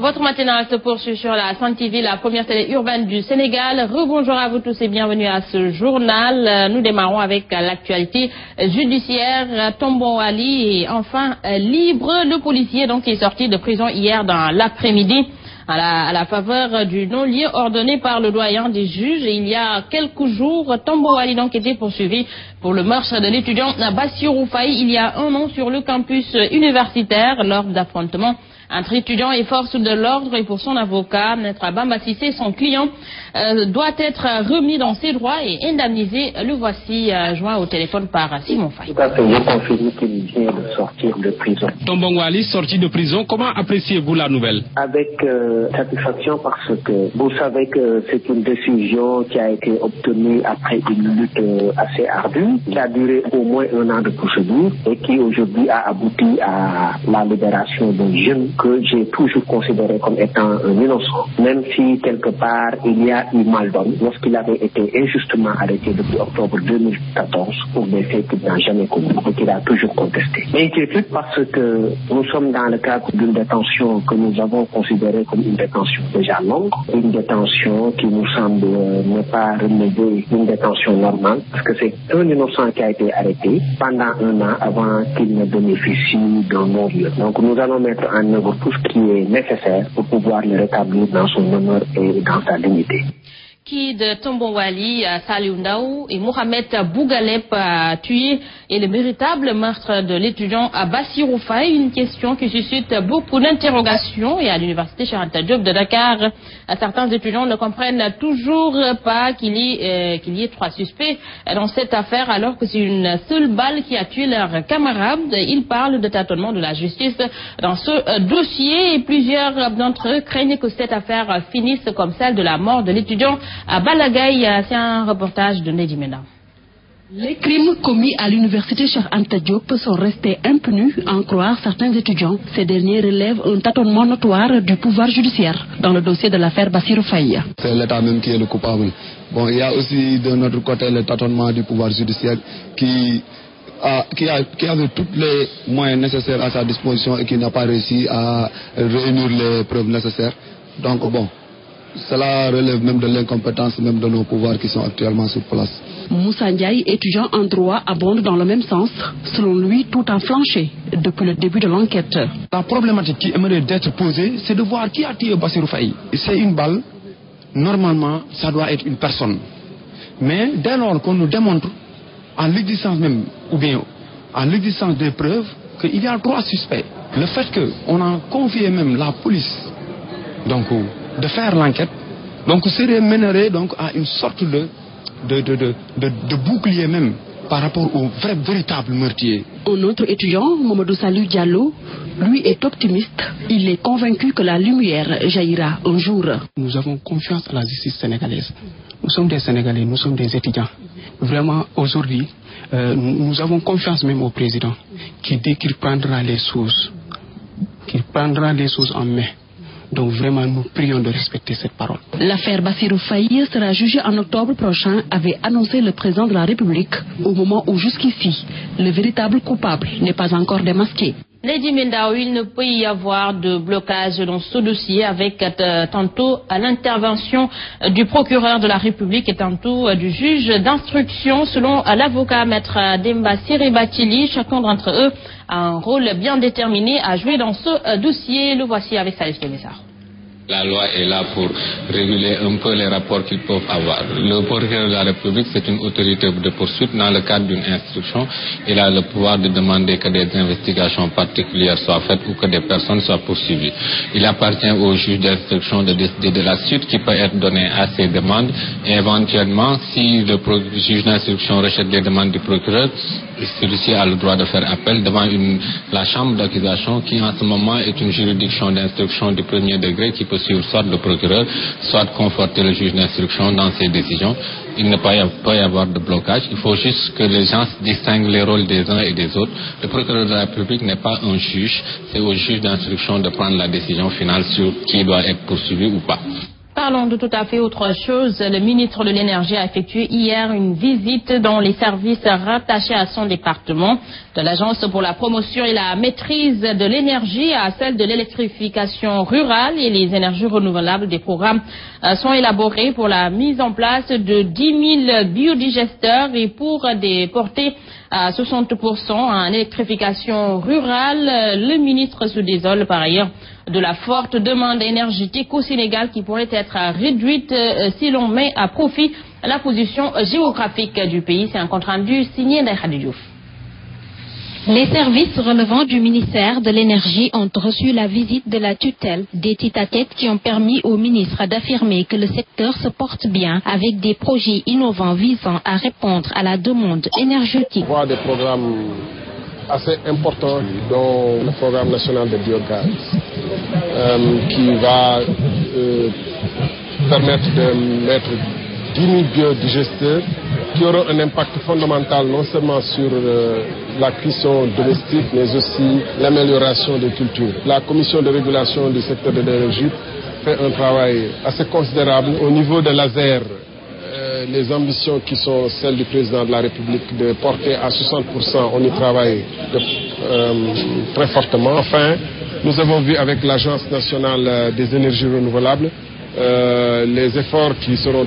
Votre matinale se poursuit sur la Sen TV, la première télé urbaine du Sénégal. Rebonjour à vous tous et bienvenue à ce journal. Nous démarrons avec l'actualité judiciaire. Tombon Wali est enfin libre. Le policier donc est sorti de prison hier dans l'après-midi à la faveur du non-lieu ordonné par le doyen des juges. Et il y a quelques jours, Tombon Wali donc était poursuivi pour le meurtre de l'étudiant Bassirou Faye il y a un an sur le campus universitaire lors d'affrontements entre étudiants et forces de l'ordre. Et pour son avocat, Maître Bamba Cissé, son client doit être remis dans ses droits et indemnisé. Le voici joint au téléphone par Simon Faye. Tout à fait, je confirme qu'il vient de sortir de prison. Tombon Wali sorti de prison, comment appréciez-vous la nouvelle? Avec satisfaction, parce que vous savez que c'est une décision qui a été obtenue après une lutte assez ardue, qui a duré au moins 1 an de procédure et qui aujourd'hui a abouti à la libération d'un jeune que j'ai toujours considéré comme étant un innocent, même si quelque part il y a eu mal donné lorsqu'il avait été injustement arrêté depuis octobre 2014 pour des faits qu'il n'a jamais commis et qu'il a toujours contesté. Inquiétude parce que nous sommes dans le cadre d'une détention que nous avons considérée comme une détention déjà longue, une détention qui nous semble ne pas relever d'une détention normale, parce que c'est un innocent qui a été arrêté pendant 1 an avant qu'il ne bénéficie d'un non-lieu. Donc nous allons mettre en œuvre tout ce qui est nécessaire pour pouvoir le rétablir dans son honneur et dans sa dignité. Qui de Tombon Wali, Saliou Ndaw et Mohamed Bougalep tués et le véritable meurtre de l'étudiant Bassirou Faye, une question qui suscite beaucoup d'interrogations. Et à l'université Cheikh Anta Diop de Dakar, certains étudiants ne comprennent toujours pas qu'il y ait 3 suspects dans cette affaire, alors que c'est une seule balle qui a tué leur camarade. Ils parlent de tâtonnement de la justice dans ce dossier et plusieurs d'entre eux craignent que cette affaire finisse comme celle de la mort de l'étudiant à Balagaï. C'est un reportage de Nedji Mena. Les crimes commis à l'université Cheikh Anta Diop sont restés impunis, à en croire certains étudiants. Ces derniers relèvent un tâtonnement notoire du pouvoir judiciaire dans le dossier de l'affaire Bassirou Faye. C'est l'État même qui est le coupable. Bon, il y a aussi de notre côté le tâtonnement du pouvoir judiciaire qui avait tous les moyens nécessaires à sa disposition et qui n'a pas réussi à réunir les preuves nécessaires. Donc bon, cela relève même de l'incompétence même de nos pouvoirs qui sont actuellement sur place. Moussa Ndiaye, étudiant en droit, abonde dans le même sens. Selon lui, tout a flanché depuis le début de l'enquête. La problématique qui aimerait d'être posée, c'est de voir qui a tué Bassirou Faye. C'est une balle, normalement, ça doit être une personne. Mais dès lors qu'on nous démontre, en l'existence même, ou bien en l'existence des preuves, qu'il y a 3 suspects, le fait qu'on a confié même la police, donc de faire l'enquête, donc serait mènerait donc à une sorte de bouclier même par rapport au véritable meurtrier. Un autre étudiant, Mamadou Salou Diallo, lui est optimiste. Il est convaincu que la lumière jaillira un jour. Nous avons confiance à la justice sénégalaise. Nous sommes des Sénégalais, nous sommes des étudiants. Vraiment, aujourd'hui, nous avons confiance même au président qui dit qu'il prendra les choses en main. Donc vraiment, nous prions de respecter cette parole. L'affaire Bassirou Faye sera jugée en octobre prochain, avait annoncé le président de la République, au moment où jusqu'ici, le véritable coupable n'est pas encore démasqué. Nedji Mena, il ne peut y avoir de blocage dans ce dossier avec tantôt à l'intervention du procureur de la République et tantôt du juge d'instruction. Selon l'avocat Maître Demba Siribatili, chacun d'entre eux a un rôle bien déterminé à jouer dans ce dossier. Le voici avec Salif Kemessar. La loi est là pour réguler un peu les rapports qu'ils peuvent avoir. Le procureur de la République, c'est une autorité de poursuite. Dans le cadre d'une instruction, il a le pouvoir de demander que des investigations particulières soient faites ou que des personnes soient poursuivies. Il appartient au juge d'instruction de décider de la suite qui peut être donnée à ces demandes. Et éventuellement, si le juge d'instruction rejette les demandes du procureur, celui-ci a le droit de faire appel devant la chambre d'accusation qui en ce moment est une juridiction d'instruction du 1er degré qui peut suivre soit le procureur, soit conforter le juge d'instruction dans ses décisions. Il ne peut pas y avoir de blocage. Il faut juste que les gens distinguent les rôles des uns et des autres. Le procureur de la République n'est pas un juge. C'est au juge d'instruction de prendre la décision finale sur qui doit être poursuivi ou pas. Parlons de tout à fait autre chose. Le ministre de l'Énergie a effectué hier une visite dans les services rattachés à son département, de l'Agence pour la promotion et la maîtrise de l'énergie à celle de l'électrification rurale et les énergies renouvelables. Des programmes sont élaborés pour la mise en place de 10 000 biodigesteurs et pour des portées à 60% en électrification rurale. Le ministre se désole par ailleurs de la forte demande énergétique au Sénégal qui pourrait être réduite si l'on met à profit la position géographique du pays. C'est un compte rendu signé d'Aïkhadi Diouf. Les services relevant du ministère de l'Énergie ont reçu la visite de la tutelle, des tête-à-tête qui ont permis au ministre d'affirmer que le secteur se porte bien avec des projets innovants visant à répondre à la demande énergétique. On voit des programmes assez importants, dont le programme national de biogaz, qui va permettre de mettre 10 000 biodigesteurs qui auront un impact fondamental non seulement sur la cuisson domestique, mais aussi l'amélioration des cultures. La commission de régulation du secteur de l'énergie fait un travail assez considérable. Au niveau de l'ASER, les ambitions qui sont celles du président de la République de porter à 60%, on y travaille très fortement. Enfin, nous avons vu avec l'Agence nationale des énergies renouvelables les efforts qui seront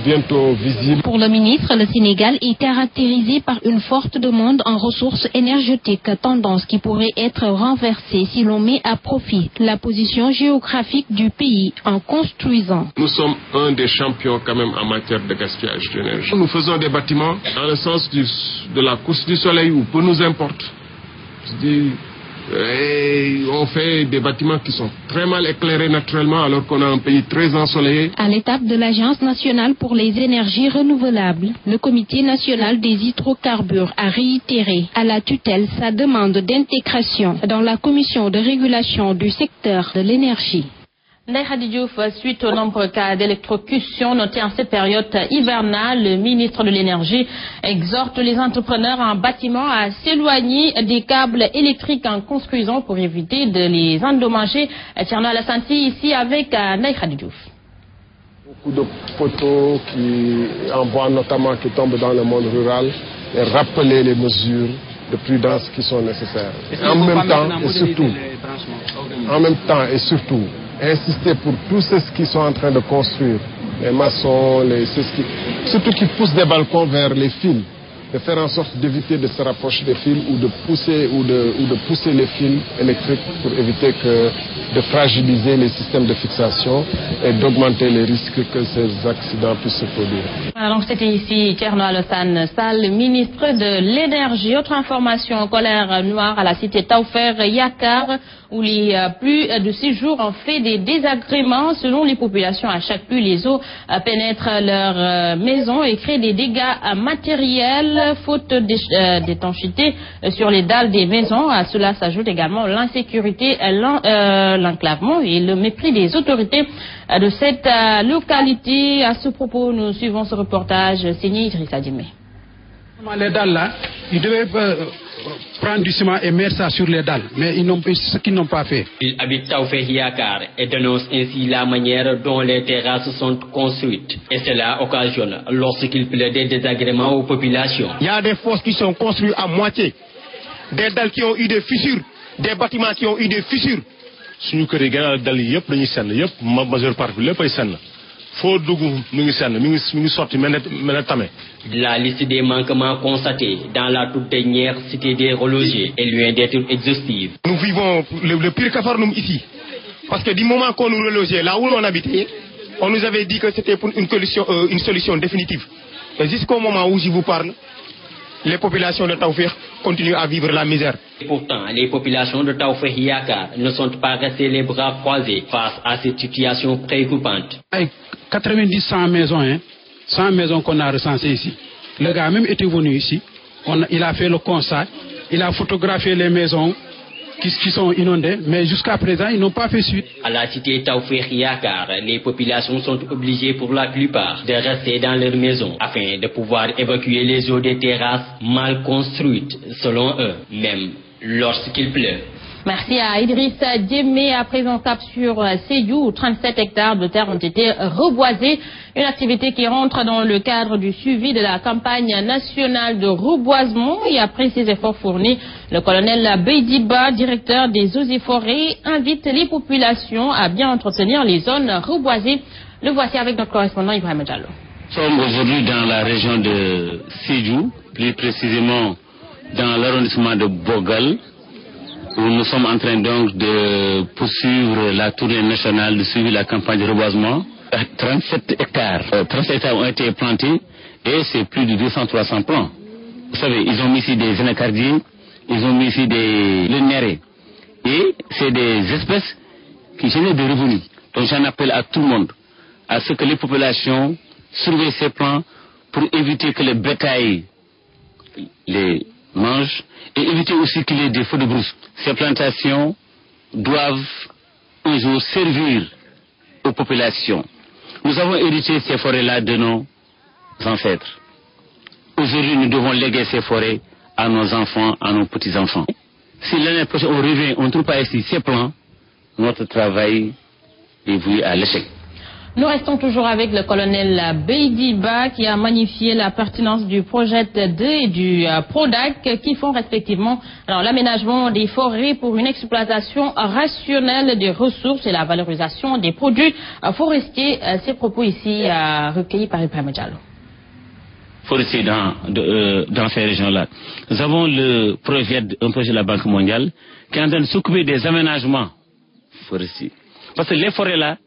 bientôt visibles. Pour le ministre, le Sénégal est caractérisé par une forte demande en ressources énergétiques, tendance qui pourrait être renversée si l'on met à profit la position géographique du pays en construisant. Nous sommes un des champions quand même en matière de gaspillage d'énergie. Nous faisons des bâtiments dans le sens de la course du soleil où peu nous importe. Et on fait des bâtiments qui sont très mal éclairés naturellement alors qu'on a un pays très ensoleillé. À l'étape de l'Agence nationale pour les énergies renouvelables, le Comité national des hydrocarbures a réitéré à la tutelle sa demande d'intégration dans la commission de régulation du secteur de l'énergie. Aïkhadi Diouf, suite au nombreux cas d'électrocution notés en cette période hivernale, le ministre de l'Énergie exhorte les entrepreneurs en bâtiment à s'éloigner des câbles électriques en construisant pour éviter de les endommager. Tierno Alassanti ici avec Aïkhadi Diouf. Beaucoup de poteaux en bois notamment qui tombent dans le monde rural et rappeler les mesures de prudence qui sont nécessaires. En même temps et surtout, insister pour tous ceux qui sont en train de construire, les maçons, surtout qui poussent des balcons vers les fils, de faire en sorte d'éviter de se rapprocher des fils ou de pousser les fils électriques pour éviter de fragiliser les systèmes de fixation et d'augmenter les risques que ces accidents puissent se produire. Alors c'était ici Thierno Alassane Sall, ministre de l'Énergie. Autre information, colère noire à la cité Tawfekh Yakar, où les pluies de 6 jours ont fait des désagréments. Selon les populations, à chaque pluie, les eaux pénètrent leurs maisons et créent des dégâts matériels, faute d'étanchéité sur les dalles des maisons. À cela s'ajoute également l'insécurité, l'enclavement et le mépris des autorités de cette localité. À ce propos, nous suivons ce reportage signé Idrissa Djemé. Les dalles là, ils devaient prendre du ciment et mettre ça sur les dalles, mais ce qu'ils n'ont pas fait. Ils habitent Tawfekh Yakar et dénoncent ainsi la manière dont les terrasses sont construites. Et cela occasionne, lorsqu'il pleut, des désagréments aux populations. Il y a des fosses qui sont construites à moitié, des dalles qui ont eu des fissures, des bâtiments qui ont eu des fissures. Suñu kër yi gënal dal yi yëpp dañuy senn yëpp majeure partie bi lépp ay senn foo dugg mi ngi senn mi ngi sotti mel ne tame. La liste des manquements constatés dans la toute dernière cité des relogés est loin d'être exhaustive. Nous vivons le pire capharnaüm ici, parce que du moment qu'on nous relogeait là où on habitait, on nous avait dit que c'était pour une solution définitive. Et jusqu'au moment où je vous parle, les populations de Tawfekh continuent à vivre la misère. Et pourtant, les populations de Tawfekh Yakar ne sont pas restées les bras croisés face à cette situation préoccupante. 90-100 maisons, 100 maisons qu'on a recensées ici. Le gars même était venu ici, il a fait le constat, il a photographié les maisons qui sont inondées, mais jusqu'à présent, ils n'ont pas fait suite. À la cité Tawfekh Yakar, les populations sont obligées pour la plupart de rester dans leurs maisons afin de pouvoir évacuer les eaux des terrasses mal construites, selon eux, même lorsqu'il pleut. Merci à Idrissa Diémé. À présent, cap sur Sédhiou, où 37 hectares de terre ont été reboisés. Une activité qui rentre dans le cadre du suivi de la campagne nationale de reboisement. Et après ces efforts fournis, le colonel Beidiba, directeur des eaux et forêts, invite les populations à bien entretenir les zones reboisées. Le voici avec notre correspondant Ibrahim Diallo. Nous sommes aujourd'hui dans la région de Sédhiou, plus précisément dans l'arrondissement de Bogal, où nous sommes en train donc de poursuivre la tournée nationale de suivi de la campagne de reboisement. 37 hectares. 37 hectares ont été plantés et c'est plus de 200-300 plants. Vous savez, ils ont mis ici des anacardiers, ils ont mis ici des nérés. Et c'est des espèces qui génèrent des revenus. Donc j'en appelle à tout le monde, à ce que les populations surveillent ces plants pour éviter que les bétails les mangent et éviter aussi qu'il y ait des feux de brousse. Ces plantations doivent un jour servir aux populations. Nous avons hérité ces forêts-là de nos ancêtres. Aujourd'hui, nous devons léguer ces forêts à nos enfants, à nos petits-enfants. Si l'année prochaine on revient, on ne trouve pas ici ces plants, notre travail est voué à l'échec. Nous restons toujours avec le colonel Beidiba qui a magnifié la pertinence du projet 2 et du PRODAC qui font respectivement l'aménagement des forêts pour une exploitation rationnelle des ressources et la valorisation des produits forestiers. Ces propos ici recueillis par Ibrahim Diallo. Forestiers dans ces régions-là. Nous avons un projet de la Banque mondiale qui est en train de s'occuper des aménagements forestiers. Parce que les forêts-là,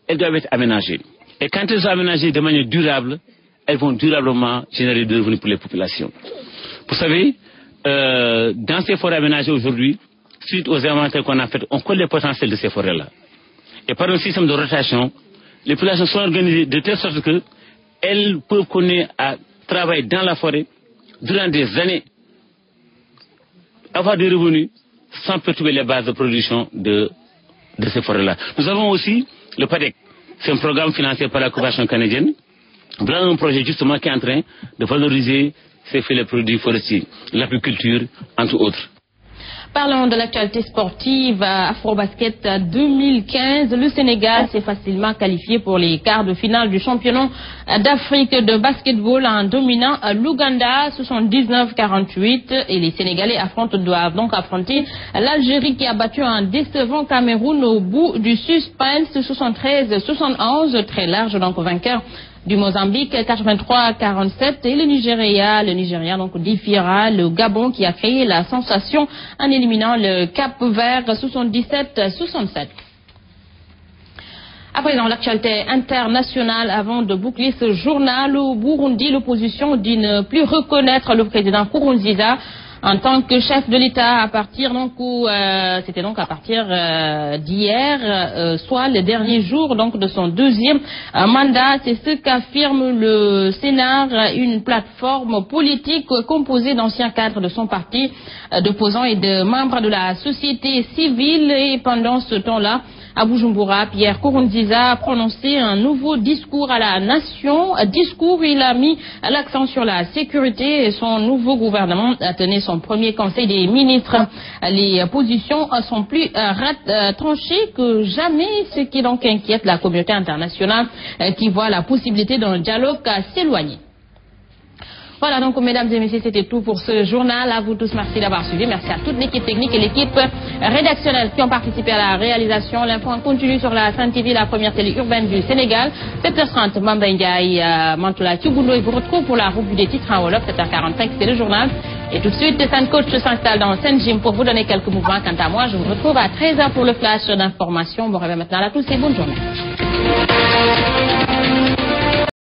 elles doivent être aménagées. Et quand elles sont aménagées de manière durable, elles vont durablement générer des revenus pour les populations. Vous savez, dans ces forêts aménagées aujourd'hui, suite aux inventaires qu'on a fait, on connaît le potentiel de ces forêts-là. Et par un système de rotation, les populations sont organisées de telle sorte qu'elles peuvent continuer à travailler dans la forêt durant des années, avoir des revenus sans perturber les bases de production de ces forêts-là. Nous avons aussi le PADEC, c'est un programme financé par la coopération canadienne. Voilà un projet justement qui est en train de valoriser ces produits forestiers, l'apiculture, entre autres. Parlons de l'actualité sportive. Afrobasket 2015, le Sénégal s'est facilement qualifié pour les quarts de finale du championnat d'Afrique de basketball en dominant l'Ouganda 79-48 et les Sénégalais doivent donc affronter l'Algérie qui a battu un décevant Cameroun au bout du suspense 73-71, très large donc vainqueur du Mozambique 83-47 et le Nigeria donc défiera le Gabon qui a créé la sensation en éliminant le Cap-Vert 77-67. À présent, l'actualité internationale avant de boucler ce journal. Au Burundi, l'opposition dit ne plus reconnaître le président Nkurunziza en tant que chef de l'État à partir c'était donc à partir d'hier, soit le dernier jour donc de son deuxième mandat. C'est ce qu'affirme le Sénat, une plateforme politique composée d'anciens cadres de son parti, d'opposants et de membres de la société civile. Et pendant ce temps-là, à Bujumbura, Pierre Nkurunziza a prononcé un nouveau discours à la nation. Discours où il a mis l'accent sur la sécurité et son nouveau gouvernement a tenu son premier conseil des ministres. Les positions sont plus tranchées que jamais, ce qui donc inquiète la communauté internationale qui voit la possibilité d'un dialogue s'éloigner. Voilà donc mesdames et messieurs, c'était tout pour ce journal. À vous tous, merci d'avoir suivi. Merci à toute l'équipe technique et l'équipe rédactionnelle qui ont participé à la réalisation. L'info en continue sur la Sen TV, la première télé urbaine du Sénégal. 7h30, Mamba Ndiaye, Mantoula Tchougoulou et vous retrouve pour la revue des titres en Wolof. 7h45, c'est le journal. Et tout de suite, Sen Coach s'installe dans Sen Gym pour vous donner quelques mouvements. Quant à moi, je vous retrouve à 13h pour le flash d'information. Bon réveil maintenant à tous et bonne journée.